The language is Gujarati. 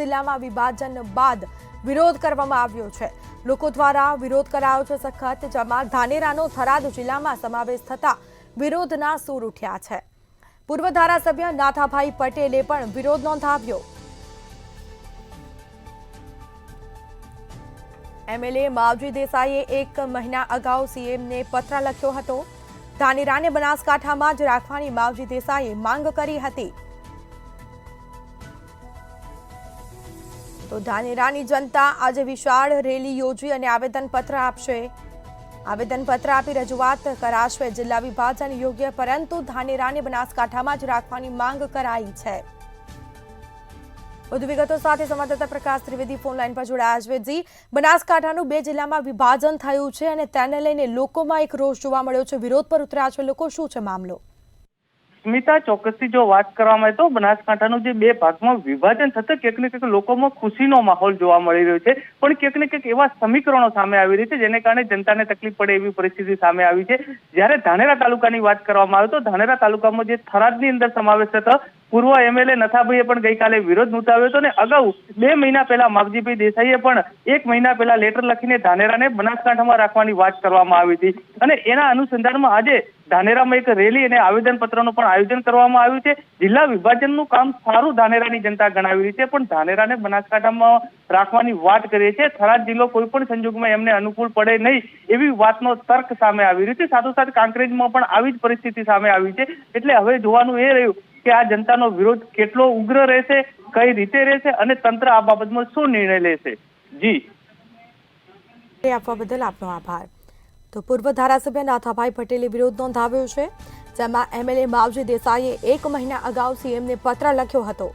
જિલ્લામાં વિભાજન બાદ વિરોધ કરવામાં આવ્યો છે। લોકો દ્વારા વિરોધ કરાયો છે સખત, જેમાં ધાનેરાનો થરાદ જિલ્લામાં સમાવેશ થતા વિરોધના સૂર ઉઠ્યા છે। પૂર્વ ધારાસભ્ય નાથાભાઈ પટેલે પણ વિરોધ નોંધાવ્યો। એમએલએ માવજી દેસાઈએ 1 મહિના અગાઉ સીએમને પત્ર લખ્યો હતો। ધાનેરાને બનાસકાંઠામાં જ રાખવાની માવજી દેસાઈએ માંગ કરી હતી। તો ધાનેરાની જનતા આજે વિશાળ રેલી યોજી અને આવેદનપત્ર આપશે। આવેદનપત્ર આપી રજૂઆત કરાશે। જિલ્લા વિભાજન યોગ્ય, પરંતુ ધાનેરાને બનાસકાંઠામાં જ રાખવાની માંગ કરાઈ છે। વધુ વિગતો સાથે સંવાદદાતા પ્રકાશ ત્રિવેદી ફોન લાઈન પર જોડાયા છે। જી, બનાસકાંઠાનું 2 જિલ્લામાં વિભાજન થયું છે અને તેને લઈને લોકોમાં એક રોષ જોવા મળ્યો છે, વિરોધ પર ઉતર્યા છે લોકો। શું છે મામલો? સ્મિતા, ચોક્કસથી જો વાત કરવામાં આવે તો બનાસકાંઠાનું જે 2 ભાગમાં વિભાજન થતા ક્યાંક ને ક્યાંક લોકોમાં ખુશીનો માહોલ જોવા મળી રહ્યો છે, પણ ક્યાંક ને ક્યાંક એવા સમીકરણો સામે આવી રહી છે જેને કારણે જનતાને તકલીફ પડે એવી પરિસ્થિતિ સામે આવી છે। જ્યારે ધાનેરા તાલુકાની વાત કરવામાં આવે તો ધાનેરા તાલુકામાં જે થરાદની અંદર સમાવેશ થતો પૂર્વ એમએલએ નથાભાઈએ પણ ગઈકાલે વિરોધ નોંધાવ્યો હતો અને અગાઉ 2 મહિના પહેલા માવજીભાઈ દેસાઈએ પણ 1 મહિના પહેલા લેટર લખીને ધાનેરાને બનાસકાંઠામાં રાખવાની વાત કરવામાં આવી હતી અને એના અનુસંધાનમાં આજે ધાનેરામાં એક રેલી અને આવેદનપત્રનું પણ આયોજન કરવામાં આવ્યું છે। જિલ્લા વિભાજનનું કામ સારું ધાનેરાની જનતા ગણાવી રહી છે, પણ ધાનેરાને બનાસકાંઠામાં રાખવાની વાત કરીએ છીએ। થરાદ જિલ્લો કોઈ પણ સંજોગમાં એમને અનુકૂળ પડે નહીં એવી વાતનો તર્ક સામે આવી રહ્યો છે। સાથોસાથ કાંકરેજમાં પણ આવી જ પરિસ્થિતિ સામે આવી છે। એટલે હવે જોવાનું એ રહ્યું કે આ જનતાનો વિરોધ કેટલો ઉગ્ર રહેશે, કઈ રીતે રહેશે અને તંત્ર આ બાબતમાં શું નિર્ણય લેશે। જી, આપવા બદલ આપનો આભાર। તો પૂર્વ ધારાસભ્ય નાથાભાઈ પટેલે વિરોધ નોંધાવ્યો છે, જેમાં એમએલએ માવજી દેસાઈએ 1 મહિના અગાઉ સીએમને પત્ર લખ્યો હતો।